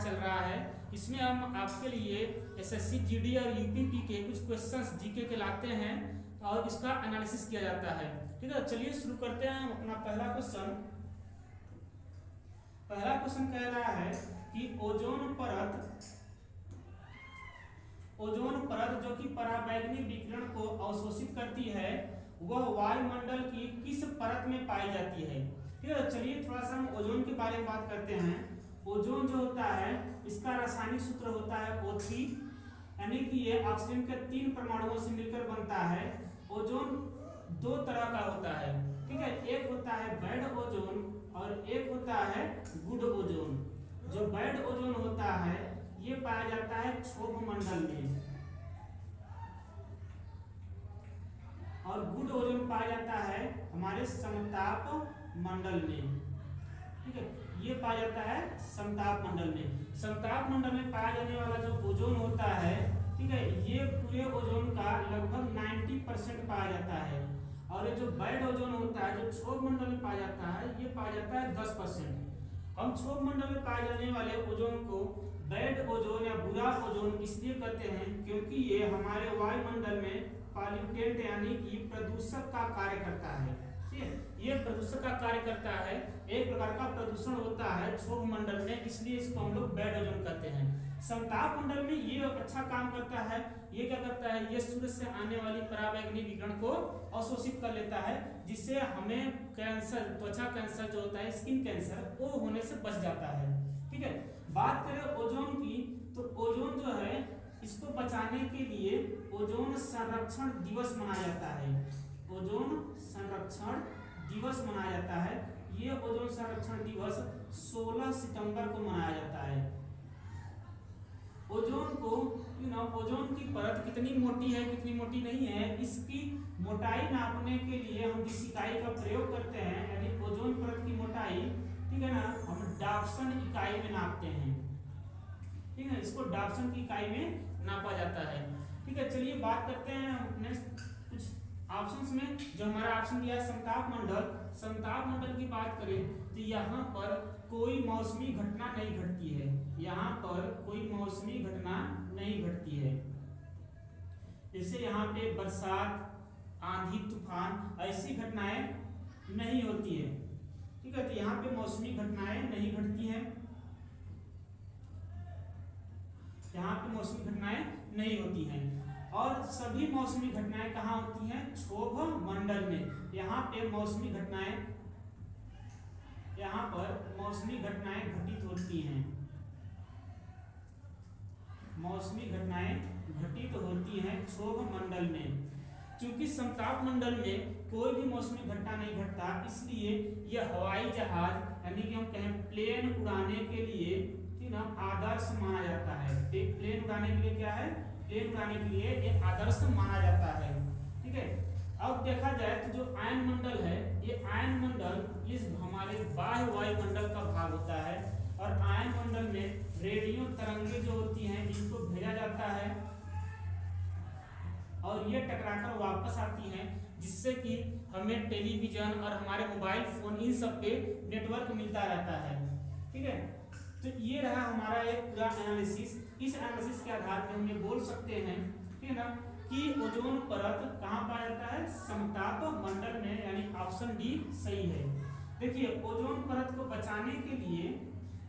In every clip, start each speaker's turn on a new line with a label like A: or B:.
A: चल रहा है। इसमें हम आपके लिए एसएससी जीडी और यूपीपी के कुछ क्वेश्चंस जीके के लाते हैं और इसका एनालिसिस किया जाता है। ठीक है, चलिए शुरू करते हैं हम अपना पहला क्वेश्चन। पहला क्वेश्चन कह रहा है कि ओजोन परत जो कि पराबैंगनी विकिरण को अवशोषित करती है वह वायुमंडल की किस परत में पाई जाती है। ठीक है, चलिए थोड़ा सा हम ओजोन के बारे में बात करते हैं। ओजोन जो होता है इसका रासायनिक सूत्र होता है O3, यानी कि ये ऑक्सीजन के 3 परमाणुओं से मिलकर बनता है। ओजोन 2 तरह का होता है। ठीक है, एक होता है बैड ओजोन और एक होता है गुड ओजोन। जो बैड ओजोन होता है ये पाया जाता है क्षोभ मंडल में और गुड ओजोन पाया जाता है हमारे समताप मंडल में। ठीक है, ये पाया जाता है समताप मंडल में। समताप मंडल में पाया जाने वाला जो ओजोन होता है, ठीक है, ये पूरे ओजोन का लगभग 90% पाया जाता है। और ये जो बैड ओजोन होता है जो क्षोभ मंडल में पाया जाता है ये पाया जाता है 10%। हम क्षोभ मंडल में पाए जाने वाले ओजोन को बैड ओजोन या बुरा ओजोन इसलिए कहते हैं क्योंकि ये हमारे वायुमंडल में पॉल्यूटेंट यानी कि प्रदूषक का कार्य करता है। ठीक है, ये प्रदूषक का कार्य करता है, एक प्रकार का प्रदूषण होता है क्षोभ मंडल में, इसलिए इसको हम लोग बैड ओजोन कहते हैं। समताप मंडल में ये अच्छा काम करता है। ये क्या करता है, ये सूर्य से आने वाली पराबैंगनी विकिरण को अवशोषित कर लेता है, जिससे हमें कैंसर, त्वचा कैंसर जो होता है स्किन कैंसर, वो होने से बच जाता है। ठीक है, बात करें ओजोन की तो ओजोन जो है इसको बचाने के लिए ओजोन संरक्षण दिवस मनाया जाता है। ओजोन संरक्षण दिवस मनाया जाता है। ये ओजोन संरक्षण दिवस 16 सितंबर को मनाया जाता है। ओजोन को ओजोन की परत कितनी मोटी है कितनी मोटी नहीं है इसकी मोटाई नापने के लिए हम जिस इकाई का प्रयोग करते हैं, यानी ओजोन परत की मोटाई, ठीक है ना, हम डाप्सन इकाई में नापते हैं। ठीक है, इसको डाप्सन की इकाई में नापा जाता है। ठीक है, चलिए बात करते हैं अपने कुछ ऑप्शंस में। जो हमारा ऑप्शन दिया है समताप मंडल, समताप मंडल की बात करें तो यहाँ पर कोई मौसमी घटना नहीं घटती है। यहाँ पर कोई मौसमी घटना नहीं घटती है। जैसे यहाँ पे बरसात, आंधी, तूफान, ऐसी घटनाएं नहीं होती है। ठीक है, तो यहाँ पे मौसमी घटनाएं नहीं घटती हैं। यहाँ पे मौसमी घटनाएं नहीं होती हैं और सभी मौसमी घटनाएं कहाँ होती हैं, क्षोभ मंडल में। यहाँ पे मौसमी घटनाएं, यहाँ पर मौसमी घटनाएं घटित होती हैं। मौसमी घटनाएं घटित होती हैं क्षोभ मंडल में। क्योंकि समताप मंडल में कोई भी मौसमी घटना नहीं घटता, इसलिए यह हवाई जहाज यानी कि हम कहें प्लेन उड़ाने के लिए आदर्श माना जाता है। एक प्लेन उड़ाने के लिए क्या है, प्लेन उड़ाने के लिए एक आदर्श माना जाता है। ठीक है, अब देखा जाए तो जो आयन मंडल है, ये आयन मंडल इस हमारे बाह्य वायुमंडल का भाग होता है और आयन मंडल में रेडियो तरंगे जो होती हैं इनको भेजा जाता है और ये टकराकर वापस आती हैं, जिससे कि हमें टेलीविजन और हमारे मोबाइल फोन इन सब पे नेटवर्क मिलता रहता है। ठीक है, तो ये रहा हमारा एक पूरा एनालिसिस। इस एनालिसिस के आधार पे हम ये बोल सकते हैं, ठीक है ना, कि ओजोन परत कहाँ पाया जाता है, समताप मंडल में, यानी ऑप्शन डी सही है। देखिए, ओजोन परत को बचाने के लिए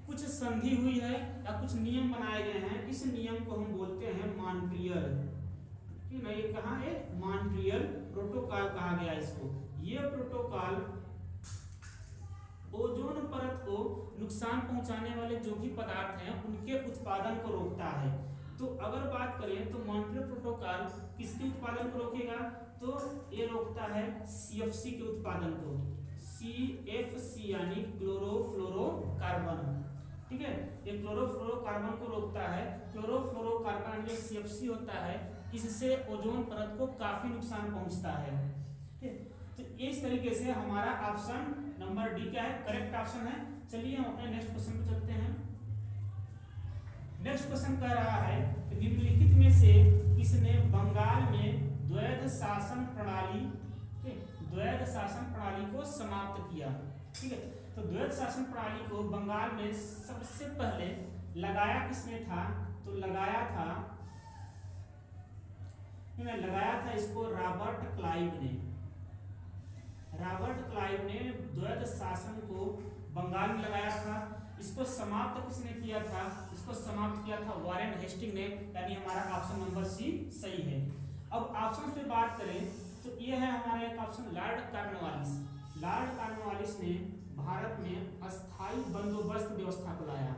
A: कुछ संधि हुई है या कुछ नियम बनाए गए हैं। इस नियम को हम बोलते हैं मॉन्ट्रियल। ठीक है, ये कहाँ है, मॉन्ट्रियल प्रोटोकॉल कहा गया इसको। ये प्रोटोकॉल ओजोन परत को नुकसान पहुंचाने वाले जो भी पदार्थ हैं उनके उत्पादन को रोकता है। तो अगर बात करें तो मॉन्ट्रियल प्रोटोकॉल किसके उत्पादन को रोकेगा, तो ये रोकता है CFC के उत्पादन को। CFC यानी क्लोरोफ्लोरोकार्बन। ठीक है, ये क्लोरोफ्लोरोकार्बन को रोकता है। क्लोरोफ्लोरोकार्बन जो CFC होता है, इससे ओजोन परत को काफी नुकसान पहुंचता है। तो इस तरीके से हमारा ऑप्शन नंबर डी क्या है, करेक्ट ऑप्शन है। चलिए हम अपने नेक्स्ट क्वेश्चन पे चलते हैं। नेक्स्ट क्वेश्चन कह रहा है कि निम्नलिखित में से किसने बंगाल में द्वैध शासन प्रणाली को समाप्त किया। ठीक है, तो द्वैध शासन प्रणाली को बंगाल में सबसे पहले लगाया किसने था? तो लगाया था इसको रॉबर्ट क्लाइव ने। रॉबर्ट क्लाइव ने द्वैध शासन को बंगाल में लगाया था। इसको समाप्त किसने किया था? इसको समाप्त किया था वारेन हेस्टिंग ने, यानी हमारा ऑप्शन नंबर सी सही है। अब ऑप्शन पे बात करें तो ये है हमारा एक option Lord Cornwallis. Lord Cornwallis ने भारत में अस्थाई बंदोबस्त व्यवस्था को लाया।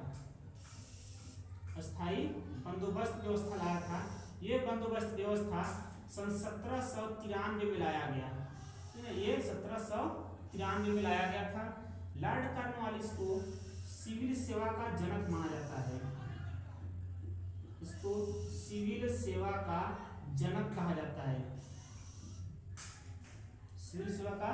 A: अस्थाई बंदोबस्त व्यवस्था लाया था। ये बंदोबस्त व्यवस्था सन 1793 में लाया गया। ये 1793 में लाया गया था। लॉर्ड कॉर्नवालिस को सिविल सेवा का जनक माना जाता है। इसको सिविल सेवा का जनक कहा जाता है। सिविल सेवा का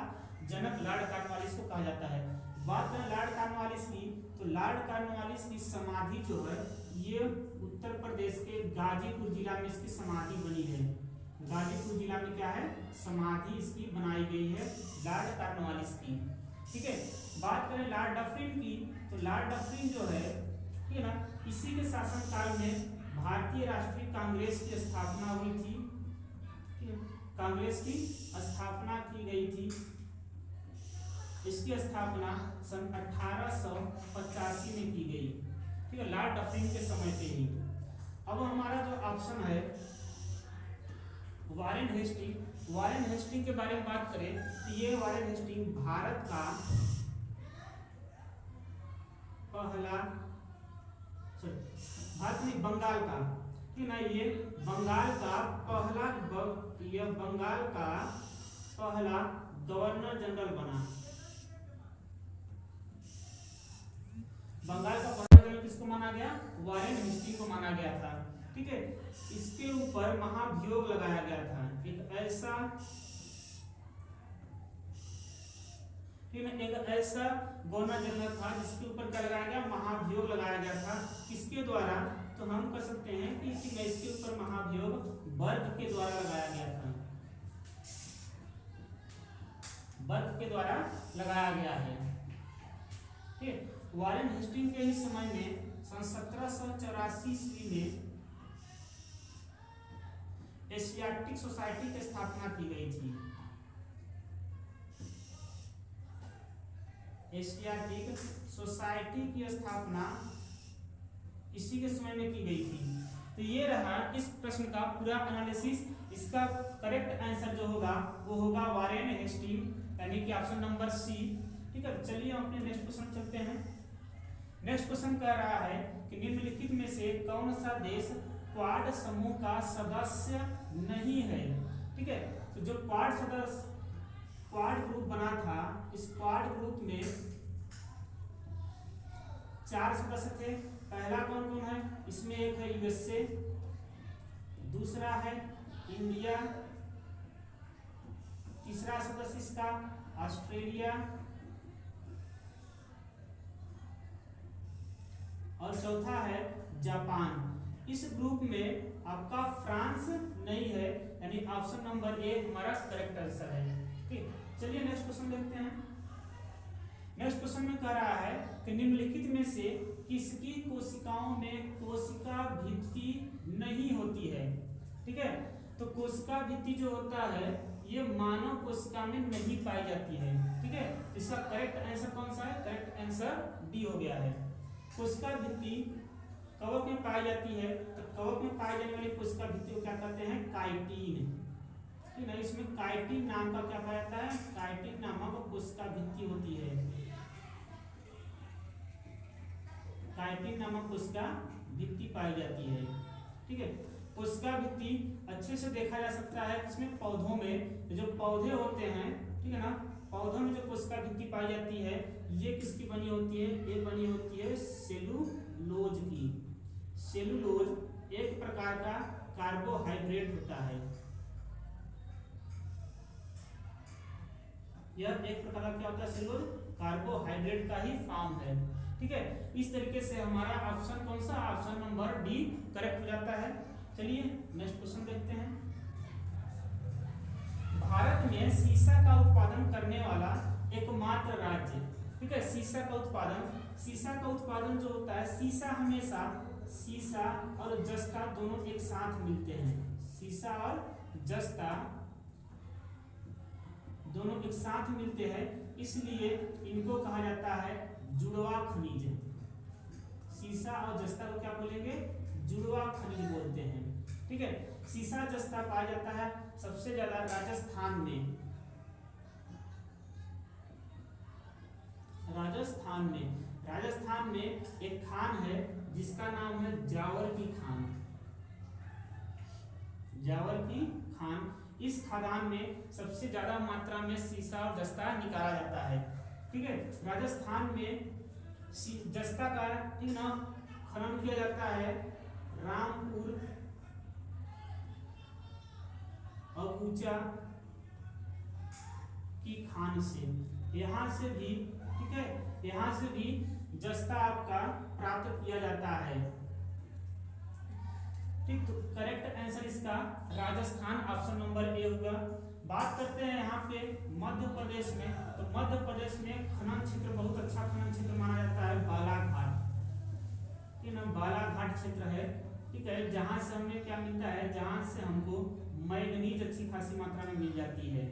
A: जनक लॉर्ड कॉर्नवालिस को कहा जाता है। बात करें लॉर्ड कॉर्नवालिस की, तो लॉर्ड कॉर्नवालिस की समाधि जो है ये उत्तर प्रदेश के गाजीपुर जिला में इसकी समाधि बनी है। गाजीपुर जिला में क्या है? समाधि इसकी बनाई गई है लॉर्ड कॉर्नवालिस की। ठीक है, बात करें लॉर्ड डफरिन की, तो लॉर्ड डफरिन जो है, ठीक है ना, इसी के शासनकाल में भारतीय राष्ट्रीय कांग्रेस की स्थापना हुई थी। कांग्रेस की स्थापना की गई थी। इसकी स्थापना सन 1885 में की गई। ठीक है, लॉर्ड डफरिन के समय पे ही। अब हमारा जो ऑप्शन है वारेन हेस्टिंग। वारेन हेस्टिंग के बारे में बात करें तो ये वारेन हेस्टिंग भारत का पहला, भारत में बंगाल का, कि ना, ये बंगाल का पहला, यह बंगाल का पहला गवर्नर जनरल बना। बंगाल का पहला जनरल किसको माना गया? वारेन हेस्टिंग को माना गया था। ठीक है, इसके ऊपर महाभियोग लगाया गया था। एक ऐसा गवर्नर जनरल था जिसके ऊपर क्या लगाया गया? महाभियोग लगाया गया था। किसके द्वारा? तो हम कह सकते हैं कि इसके ऊपर महाभियोग बर्क के द्वारा लगाया गया था। बर्क के द्वारा लगाया गया है। ठीक, वारेन हेस्टिंग के ही समय में सन 1784 ईस्वी में एशियाटिक सोसाइटी की स्थापना की गई थी। एशियाटिक सोसाइटी की स्थापना इसी के समय में की गई थी। तो ये रहा इस प्रश्न का पूरा एनालिसिस। इसका करेक्ट आंसर जो होगा वो होगा वारेन हेस्टिंग, यानी कि ऑप्शन नंबर सी। ठीक है, चलिए हम अपने नेक्स्ट क्वेश्चन चलते हैं। नेक्स्ट क्वेश्चन कह रहा है कि निम्नलिखित में से कौन सा देश क्वाड समूह का सदस्य नहीं है? ठीक है, तो जो क्वाड ग्रुप बना था, इस क्वाड ग्रुप में 4 सदस्य थे। पहला कौन कौन है? इसमें एक है यूएसए, दूसरा है इंडिया, तीसरा सदस्य इसका ऑस्ट्रेलिया और चौथा है जापान। इस ग्रुप में आपका फ्रांस नहीं है, यानी ऑप्शन नंबर ए हमारा करेक्ट आंसर है। ठीक, चलिए नेक्स्ट क्वेश्चन देखते हैं। नेक्स्ट क्वेश्चन में कह रहा है कि निम्नलिखित में से किसकी कोशिकाओं में कोशिका भित्ति नहीं होती है? ठीक है, तो कोशिका भित्ति जो होता है ये मानव कोशिका में नहीं पाई जाती है। ठीक है, इसका करेक्ट आंसर कौन सा है? करेक्ट आंसर डी हो गया है। कोशिका भित्ति कवक में पाई जाती है, तो कवक में पाई जाने वाली कोशिका भित्ति को क्या कहते हैं? काइटिन। ठीक है, इसमें काइटिन नाम का क्या पाया जाता है? काइटिन नामक कोशिका भित्ति होती है। काइटिन नामक कोशिका भित्ति पाई जाती है। ठीक है, कोशिका भित्ति अच्छे से देखा जा सकता है इसमें पौधों में जो पौधे होते हैं, ठीक है ना, पौधों में जो कोशिका भित्ति पाई जाती है ये किसकी बनी होती है? ये बनी होती है सेलुलोज की। सेलुलोज एक प्रकार का कार्बोहाइड्रेट होता है। यह एक प्रकार का क्या होता है? सेलुलोज कार्बोहाइड्रेट का ही फॉर्म है। ठीक है, इस तरीके से हमारा ऑप्शन कौन सा? ऑप्शन नंबर डी करेक्ट हो जाता है। चलिए नेक्स्ट क्वेश्चन देखते हैं। भारत में सीसा का उत्पादन करने वाला एकमात्र राज्य, ठीक है। शीशा का उत्पादन जो होता है, शीशा हमेशा शीशा और जस्ता दोनों एक साथ मिलते हैं। शीशा और जस्ता दोनों एक साथ मिलते हैं, इसलिए इनको कहा जाता है जुड़वा खनिज। शीशा और जस्ता को क्या बोलेंगे? जुड़वा खनिज बोलते हैं। ठीक है। शीशा जस्ता पाया जाता है सबसे ज्यादा राजस्थान में। राजस्थान में एक खान है जिसका नाम है जावर की खान। इस खदान में सबसे ज्यादा मात्रा में शीशा और जस्ता निकाला जाता है। ठीक है। राजस्थान में जस्ता का खनन किया जाता है रामपुर अबूचा की खान से। यहाँ से भी, ठीक है, यहाँ से भी जस्ता आपका प्राप्त किया जाता है। ठीक, तो करेक्ट आंसर इसका राजस्थान, ऑप्शन नंबर ए होगा। बात करते हैं यहाँ पे मध्य प्रदेश में। तो मध्य प्रदेश में खनन क्षेत्र, बहुत अच्छा खनन क्षेत्र माना जाता है बालाघाट। ठीक है, बालाघाट क्षेत्र है। ठीक है, जहाँ से हमें क्या मिलता है, जहाँ से हमको मैग्नीज अच्छी खासी मात्रा में मिल जाती है।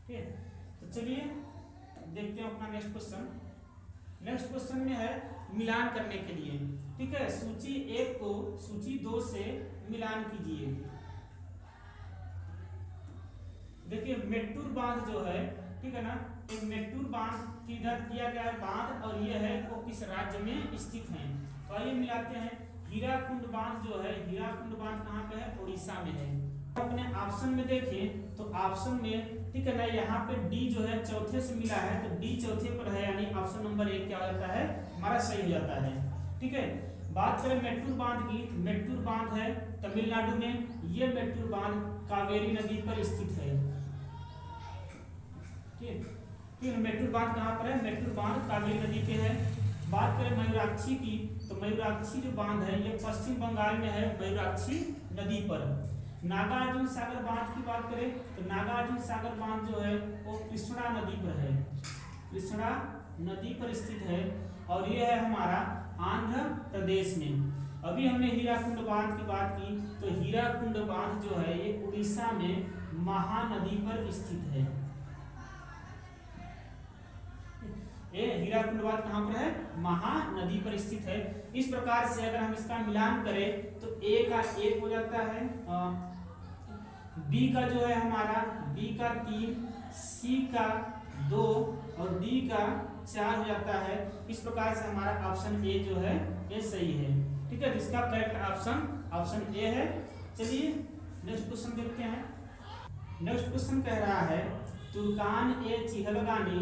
A: ठीक है, तो चलिए देखते हैं अपना नेक्स्ट क्वेश्चन। नेक्स्ट क्वेश्चन में है मिलान करने के लिए। ठीक है, सूची 1 को सूची 2 से मिलान कीजिए। देखिए मेट्टूर बांध जो है, ठीक है ना, एक मेट्टूर बांध किधर दिया गया है बांध, और ये है वो किस राज्य में स्थित है। तो आइए मिलाते हैं। हीराकुंड बांध जो है, हीराकुंड बांध कहाँ पे है? उड़ीसा में है। अपने ऑप्शन में देखें तो ऑप्शन में, ठीक है ना, यहाँ पे डी जो है चौथे से मिला है, तो डी चौथे पर है, यानी ऑप्शन नंबर 1 क्या हो जाता है हमारा सही हो जाता है। ठीक है, बात करें मेट्टूर बांध की। मेट्टूर बांध है तमिलनाडु में। ये मेट्टूर बांध कावेरी नदी पर स्थित है। ठीक, मेट्टूर बांध कहाँ पर है? मेट्टूर बांध कावेरी नदी पे है। बात करें मयूराक्षी की, तो मयूराक्षी जो बांध है ये पश्चिम बंगाल में है, मयूराक्षी नदी पर। नागार्जुन सागर बांध की बात करें तो नागार्जुन सागर बांध जो है वो कृष्णा नदी पर है, कृष्णा नदी पर स्थित है, और ये है हमारा आंध्र प्रदेश में। अभी हमने हीराकुंड बांध की बात की, तो हीराकुंड बांध जो है ये उड़ीसा में महानदी पर स्थित है। ये हीराकुंड बांध कहाँ पर है? महानदी पर स्थित है। इस प्रकार से अगर हम इसका मिलान करें तो ए का 1 हो जाता है, बी का जो है हमारा, बी का 3, सी का 2 और डी का 4 हो जाता है। इस प्रकार से हमारा ऑप्शन ए जो है ये सही है। ठीक है, जिसका करेक्ट ऑप्शन ए है। चलिए नेक्स्ट क्वेश्चन देखते हैं। नेक्स्ट क्वेश्चन कह रहा है तुर्कान ए चिहलगानी,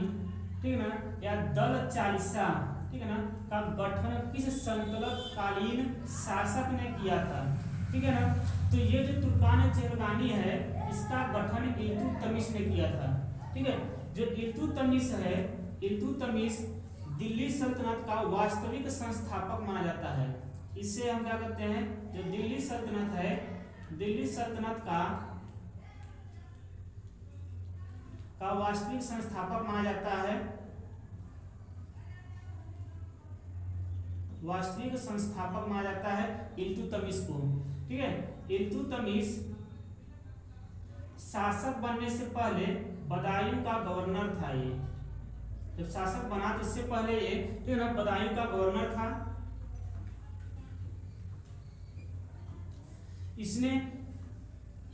A: ठीक है ना, या दल चालीसा, ठीक है ना, का गठन किस संतलकालीन शासक ने किया था? ठीक है ना, तो ये जो तुर्कान चिहलगानी है इसका गठन इल्तुतमिश ने किया था। ठीक है, जो इल्तुतमिश है, इल्तुतमिश दिल्ली सल्तनत का वास्तविक संस्थापक माना जाता है। इससे हम क्या कहते हैं, जो दिल्ली सल्तनत है, दिल्ली सल्तनत का वास्तविक संस्थापक माना जाता है, वास्तविक संस्थापक माना जाता है इल्तुतमिश को। ठीक है, इल्तुतमिश शासक बनने से पहले बदायूं का गवर्नर था। ये जब शासक बना तो इससे पहले ये, ठीक है ना, बदायूं का गवर्नर था। इसने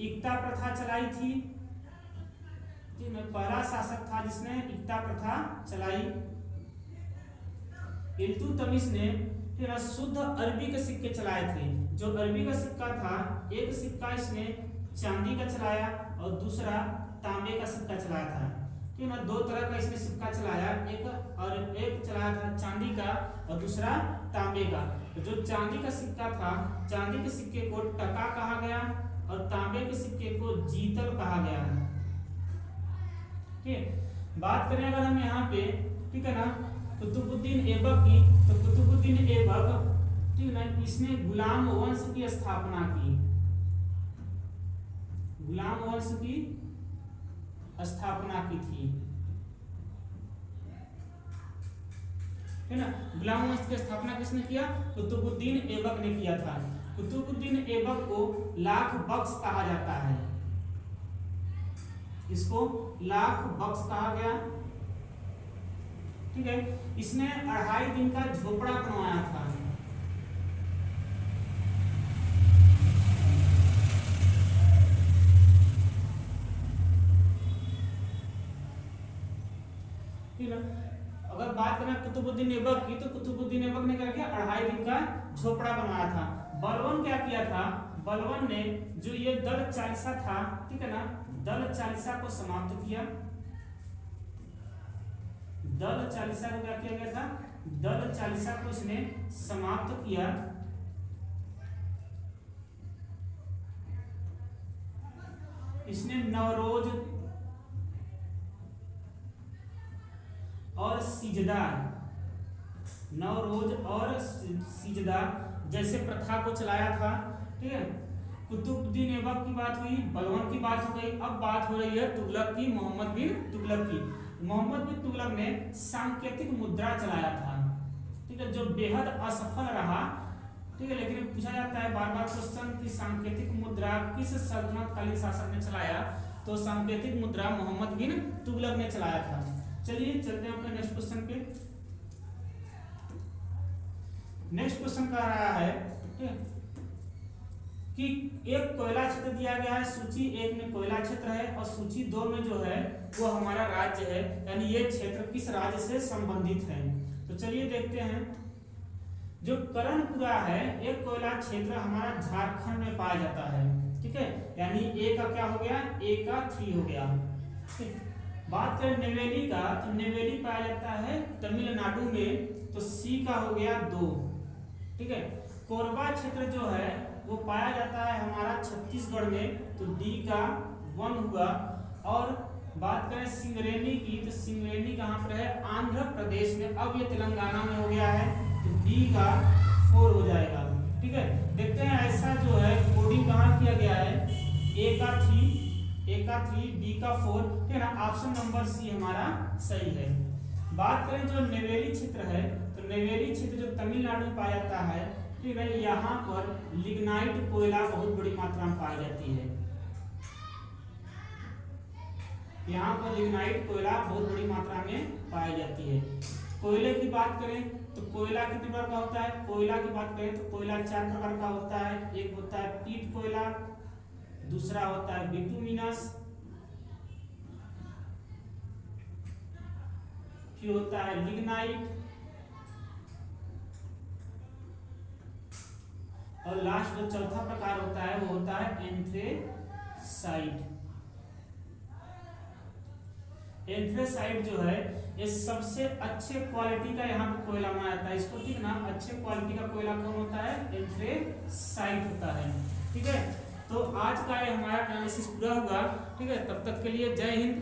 A: इक्ता प्रथा चलाई थी। पहला शासक था जिसने इक्ता प्रथा चलाई। इल्तुतमिश ने शुद्ध अरबी के सिक्के चलाए थे। जो अरबी का सिक्का था, एक सिक्का इसने चांदी का चलाया और दूसरा तांबे का सिक्का चलाया था। क्यों ना, 2 तरह का इसने सिक्का चलाया, एक चलाया था चांदी का और दूसरा तांबे का। तो जो चांदी का सिक्का था, चांदी के सिक्के को टका कहा गया और तांबे के सिक्के को जीतल कहा गया। ठीक, बात करें अगर हम यहाँ पे, ठीक है ना, कुतुबुद्दीन ऐबक की, तो कुतुबुद्दीन ऐबक, ठीक है ना, इसने गुलाम वंश की स्थापना की, गुलाम वंश की स्थापना की थी। है ना। गुलाम मस्जिद की स्थापना किसने किया? कुतुबुद्दीन ऐबक ने किया था। कुतुबुद्दीन ऐबक को लाख बख्श कहा जाता है, इसको लाख बख्श कहा गया, ठीक है। इसने 2.5 दिन का झोपड़ा बनवाया था। अगर बात करें कुतुबुद्दीन ऐबक की, तो कुतुबुद्दीन ऐबक ने क्या किया? 2.5 दिन का झोपड़ा बनवाया था। बलबन क्या किया था? बलबन ने जो ये दल चालीसा था, ठीक है ना, दल चालीसा को समाप्त किया। दल चालीसा को क्या किया गया था? दल चालीसा को इसने समाप्त किया। इसने नवरोज और सिजदा, नवरोज और सिजदा जैसे प्रथा को चलाया था, ठीक है। कुतुबुद्दीन ऐबक की बात हुई, बलबन की बात हो गई। अब बात हो रही है तुगलक की, मोहम्मद बिन तुगलक की। मोहम्मद बिन तुगलक ने सांकेतिक मुद्रा चलाया था, ठीक है, जो बेहद असफल रहा, ठीक है। लेकिन पूछा जाता है बार बार क्वेश्चन कि सांकेतिक मुद्रा किस सल्तनत कालीन शासक ने चलाया? तो सांकेतिक मुद्रा मोहम्मद बिन तुगलक ने चलाया था। चलिए चलते हैं अपने नेक्स्ट क्वेश्चन पे। नेक्स्ट क्वेश्चन कह रहा है कि एक कोयला क्षेत्र दिया गया है, सूची 1 में कोयला क्षेत्र है और सूची 2 में जो है वो हमारा राज्य है, यानी ये क्षेत्र किस राज्य से संबंधित है। तो चलिए देखते हैं। जो कर्णपुरा है, एक कोयला क्षेत्र हमारा झारखंड में पाया जाता है, ठीक है, यानी ए का क्या हो गया? ए का 3 हो गया। बात करें नेवेली का, तो नेवेली पाया जाता है तमिलनाडु में, तो सी का हो गया 2, ठीक है। कोरबा क्षेत्र जो है वो पाया जाता है हमारा छत्तीसगढ़ में, तो डी का 1 हुआ। और बात करें सिंगरेनी की, तो सिंगरेनी कहाँ पर है? आंध्र प्रदेश में। अब ये तेलंगाना में हो गया है, तो डी का 4 हो जाएगा, ठीक है। देखते हैं ऐसा जो है कोडिंग कहाँ किया गया है? ए का 3, बी का 4, ठीक है ना। ऑप्शन नंबर सी हमारा सही है। बात करें जो नेवेली क्षेत्र है, तो नेवेली क्षेत्र जो तमिलनाडु में पाया जाता है, ठीक है, यहाँ पर लिग्नाइट कोयला बहुत बड़ी मात्रा में पाई जाती है। यहाँ पर लिग्नाइट कोयला बहुत बड़ी मात्रा में पाई जाती है। कोयले की बात करें तो कोयला कितने प्रकार का होता है? कोयला की बात करें तो कोयला 4 प्रकार का होता है। एक होता है पीट कोयला, दूसरा होता है बिटुमिनस, फिर होता है लिग्नाइट, और लास्ट जो चौथा प्रकार होता है वो होता है एंथ्रेसाइट। एंथ्रेसाइट जो है ये सबसे अच्छे क्वालिटी का यहाँ पे कोयला माना जाता है। इसको ठीक ना, अच्छे क्वालिटी का कोयला कौन होता है? एंथ्रेसाइट होता है, ठीक है। तो आज का ये हमारा एनालिसिस पूरा हुआ, ठीक है। तब तक के लिए जय हिंद।